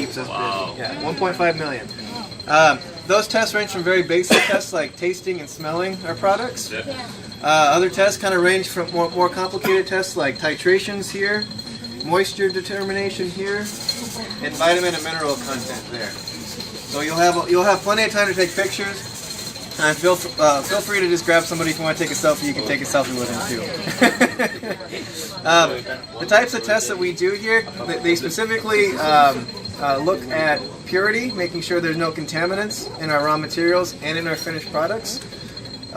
keeps us busy. Yeah, 1.5 million. Those tests range from very basic tests like tasting and smelling our products. Other tests kind of range from more complicated tests like titrations here, moisture determination here, and vitamin and mineral content there. So you'll have plenty of time to take pictures. And feel free to just grab somebody if you want to take a selfie. You can take a selfie with them too. The types of tests that we do here, they specifically look at purity, making sure there's no contaminants in our raw materials and in our finished products.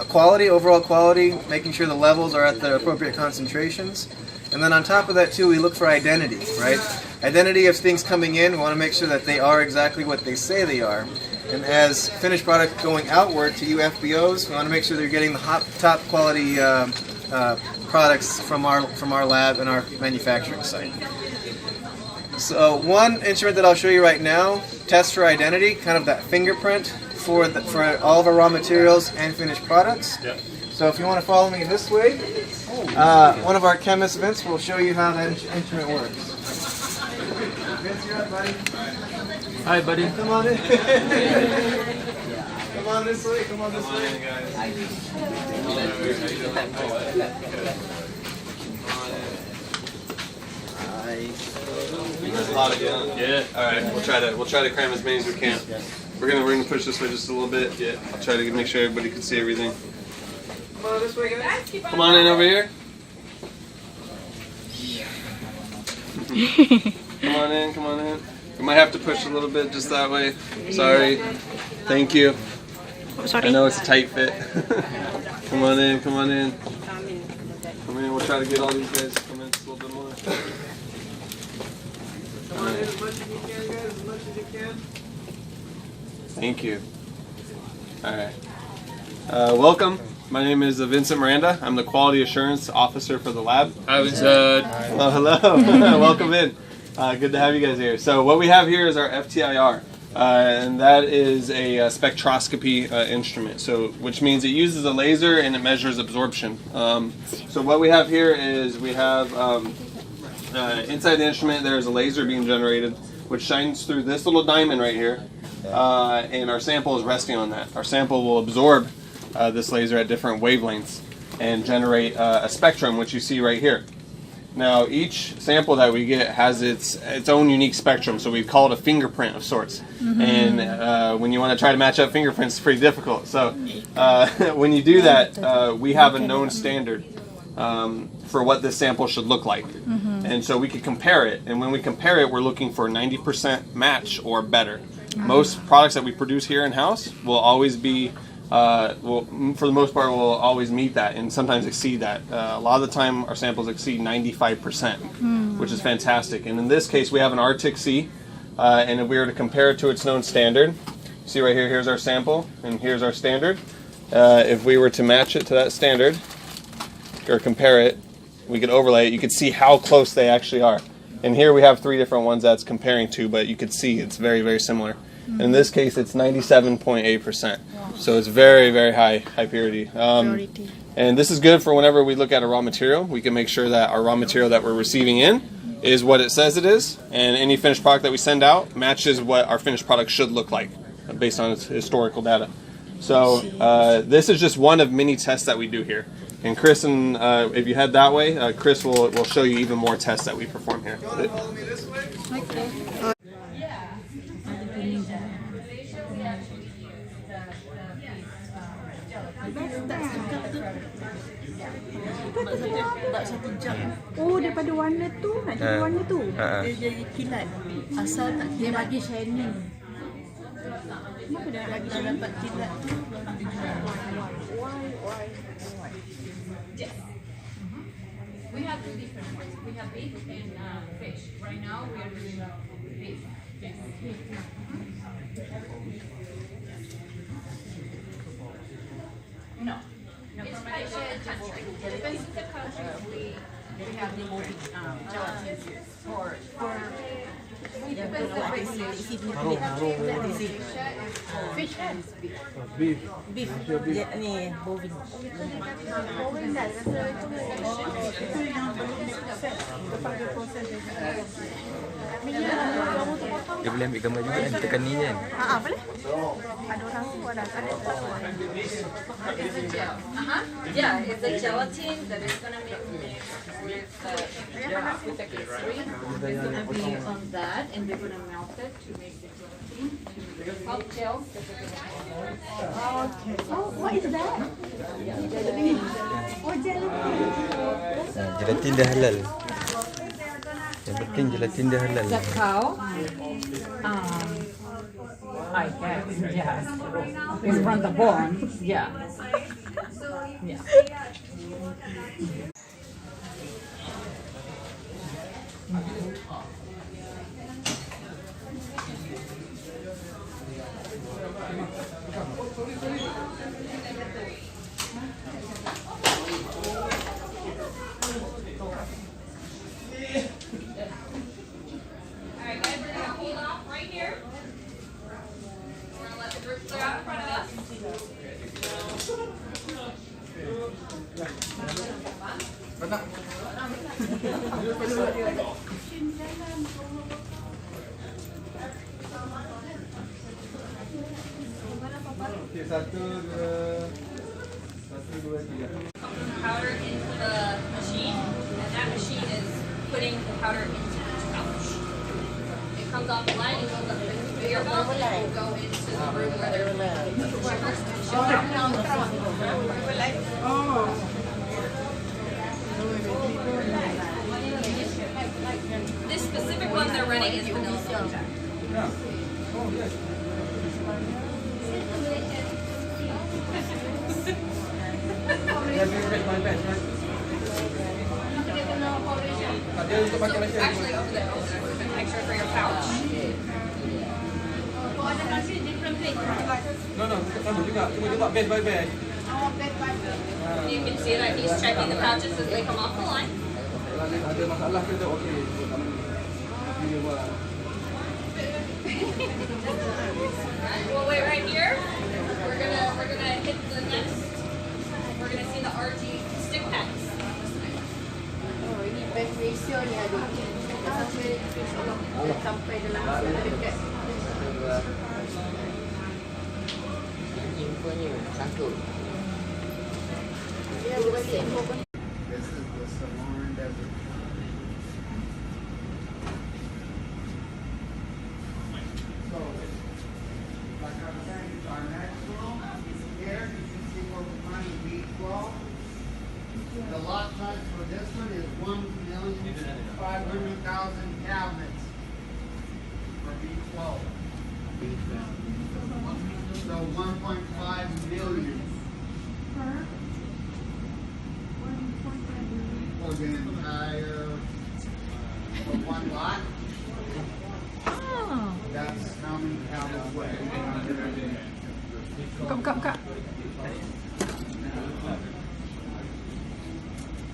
Quality, overall quality, making sure the levels are at the appropriate concentrations. And then on top of that too, we look for identity, right? Identity of things coming in, we want to make sure that they are exactly what they say they are. And as finished product going outward to you FBOs, we want to make sure they're getting the top quality products from our lab and our manufacturing site. So one instrument that I'll show you right now tests for identity, kind of that fingerprint for all of our raw materials and finished products. Yep. So if you want to follow me this way, one of our chemists, Vince, will show you how that instrument works. Vince, you're up, buddy. Hi, buddy. Come on in. Come on this way. Come on this way, guys. There's a lot again. Yeah. All right. We'll try to cram as many as we can. We're gonna push this way just a little bit. Yeah. I'll try to make sure everybody can see everything. Come on this way, guys. Come on in over here. Come on in. Come on in. We might have to push a little bit just that way. Sorry. Thank you. Oh, sorry. I know it's a tight fit. Come on in. Come on in. Come in. We'll try to get all these guys to come in just a little bit more. Come on in as much as you can, guys. As much as you can. Thank you. All right. Welcome. My name is Vincent Miranda. I'm the Quality Assurance Officer for the lab. Hi, Vincent. Oh, hello. Welcome in. Good to have you guys here. So what we have here is our FTIR, and that is a spectroscopy instrument. So which means it uses a laser and it measures absorption. So what we have here is we have inside the instrument there's a laser being generated which shines through this little diamond right here, and our sample is resting on that. Our sample will absorb this laser at different wavelengths and generate a spectrum, which you see right here. Now each sample that we get has its own unique spectrum, so we call it a fingerprint of sorts. And when you want to try to match up fingerprints, it's pretty difficult. So when you do that, we have a known standard for what this sample should look like. And so we can compare it, and when we compare it, we're looking for 90% match or better. Most products that we produce here in-house will always be for the most part, we'll always meet that and sometimes exceed that. A lot of the time, our samples exceed 95%, which is fantastic. And in this case, we have an Arctic-C, and if we were to compare it to its known standard, see right here, here's our sample, and here's our standard. If we were to match it to that standard, or compare it, we could overlay it, you could see how close they actually are. And here we have 3 different ones that's comparing to, but you could see it's very, very similar. In this case, it's 97.8%. So it's very, very high purity. And this is good for whenever we look at a raw material. We can make sure that our raw material that we're receiving in is what it says it is, and any finished product that we send out matches what our finished product should look like based on its historical data. So this is just one of many tests that we do here. And Chris, and if you head that way, Chris will show you even more tests that we perform here. You want to follow me this way? Okay. Oh, daripada warna tu, nak jadi warna tu. Dia jadi kilat. Asal tak kilat. Dia bagi shining. Kenapa dia bagi dapat kilat tu? Why? Yes. We have 2 different ones. We have beef and fish. Right now we are doing beef. Yes. No. It's by the country. It depends on the country. We have the gelatin juice for it depends on the regulation. Fish and beef. Beef. Ni bovine. Bovine dah rasa itu yang belum set kepada proses. Minyak kamu tu potong Dia boleh ambil gambar juga kan, tekan ni kan. Boleh. Ada orang tu ada tak semua. It's a gel. Yeah, it's a gelatin that is gonna make mix with the glycerin. It's gonna be on that, and they're gonna melt it to make the gelatin. Pulp gels that they're gonna Okay. Oh, what is that? Gelatin. Oh, gelatin. Gelatin dah halal. Yang penting gelatin dah halal. Cacao. I guess, yes. It's from the bone, yeah. Yeah. Okay, 1, 2, 3. Powder into the machine, and that machine is putting the powder into each pouch. It comes off the line and goes up to the conveyor belt, and it will go into the room where they're sugars to sugar. This specific one they're running is vanilla milk. Actually, over there, extra for your pouch. You can see that he's checking the pouches as they come off the line. We'll wait right here. We're gonna hit the next. We're gonna see the RG stick packs. Oh, ini best ratio ni ada. Sampai dalam dekat. Infonya sangkut. Ya, balik info pun. This is the Saharan Desert. So, like I was saying, our next room here, you can see where we're finding B12. The lot size for this one is 1,500,000 cabinets for B12. So 1.5 million. For the entire, for one lot. That's how many cabinets weigh. Buka.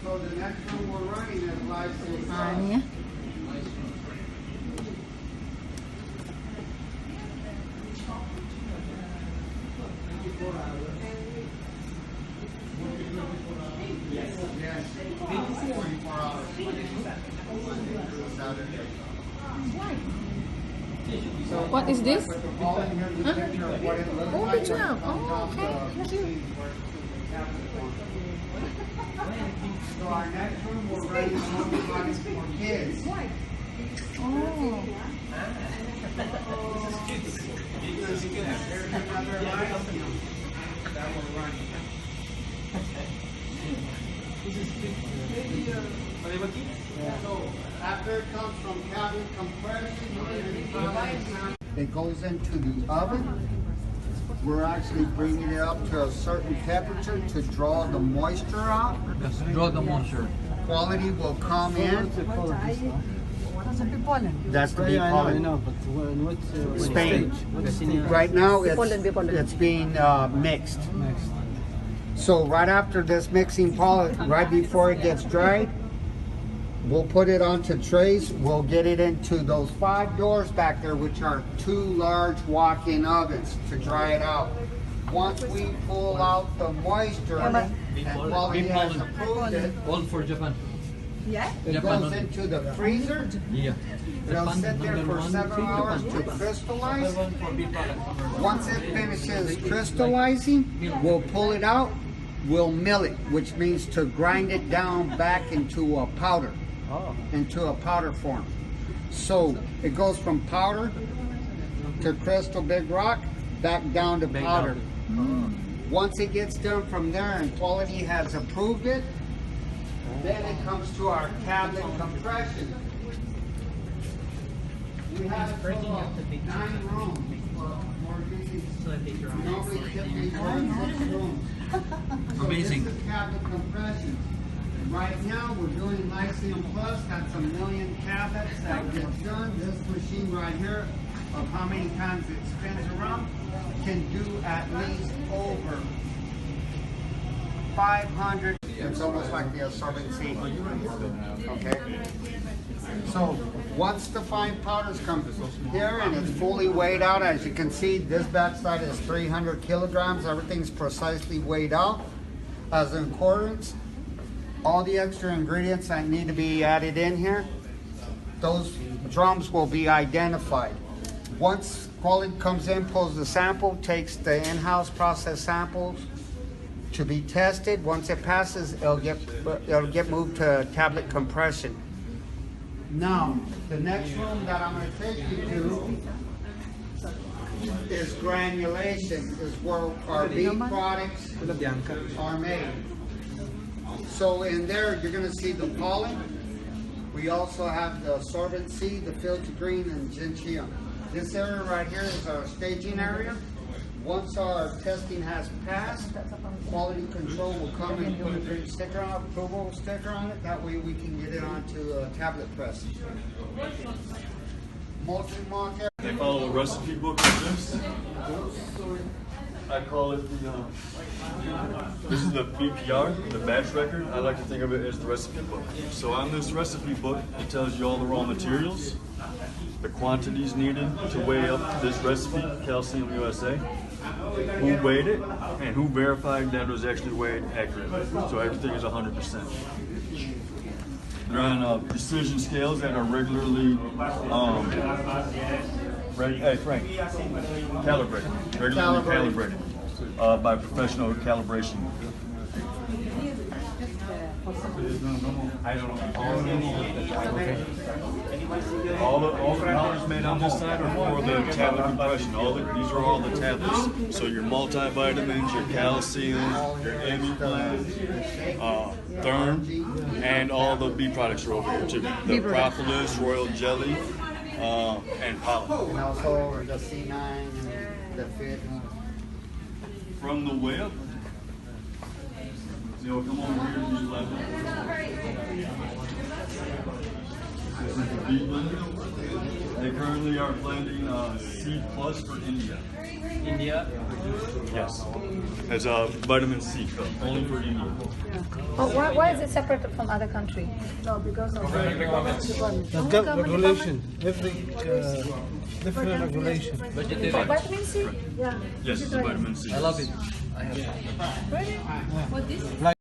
So the next one we're running is license. Ni ya. Yes. 24 hours. Saturday. What is this? All in here, the picture of what it looks Oh, like. picture. when it comes Oh, off okay. the Thank you. machine where it's So our next one, we're running one for kids. Oh. There's another line that we're running. So after it comes from cabin compression, it goes into the oven. We're actually bringing it up to a certain temperature to draw the moisture out. Draw the moisture. Quality will come in. That's the bee pollen. Spain. Right now, it's being mixed. So right after this mixing pollen, right before it gets dried, we'll put it onto trays. We'll get it into those 5 doors back there, which are 2 large walk-in ovens to dry it out. Once we pull out the moisture, and quality has approved it, All for Japan. Yeah. It goes into the freezer. It'll sit there for several hours to crystallize. Once it finishes crystallizing, we'll pull it out. We'll mill it, which means to grind it down back into a powder, into a powder form. So it goes from powder to crystal big rock, back down to powder. Once it gets done from there and quality has approved it, then it comes to our tablet compression. We have 9 rooms. Normally typically 6 rooms. Amazing. So this is tablet compression. Right now we're doing Lyceum Plus. That's 1 million tablets that gets done. This machine right here, of how many times it spins around, can do at least over 500. It's almost like the absorbency. Okay. So once the fine powders come here and it's fully weighed out, as you can see, this backside is 300 kilograms. Everything's precisely weighed out as in accordance. All the extra ingredients that need to be added in here, those drums will be identified. Once quality comes in, pulls the sample, takes the in-house process samples to be tested. Once it passes, it'll get moved to tablet compression. Now, the next room that I'm going to take you to is granulation, is where our beef products are made. So in there, you're going to see the pollen. We also have the absorbency, the filter green, and gentium. This area right here is our staging area. Once our testing has passed, quality control will come and put a green sticker on, approval sticker on it. That way we can get it onto a tablet press. They follow a recipe book like this. I call it this is the BPR, the batch record. I like to think of it as the recipe book. So on this recipe book, it tells you all the raw materials, the quantities needed to weigh up this recipe, Calcium USA, who weighed it, and who verified that it was actually weighed accurately. So everything is 100%. They're on precision scales that are regularly calibrated by professional calibration. All the powders made on this side are for the tablet compression. These are all the tablets. So your multivitamins, your calcium, your Imuplan, Therm, and all the bee products are over here too. The propolis, royal jelly, and pollen. And also the C9 and the fit. From the web, so come over here to these levels. This is the bee blender. They currently are blending C plus for India. India? Yes. As a vitamin C cup, only for India. Oh, why is it separate from other countries? No, because of regulation. Every different regulation. Vitamin C? yeah. Yes, it's a vitamin C. I love it. I have. Really? Like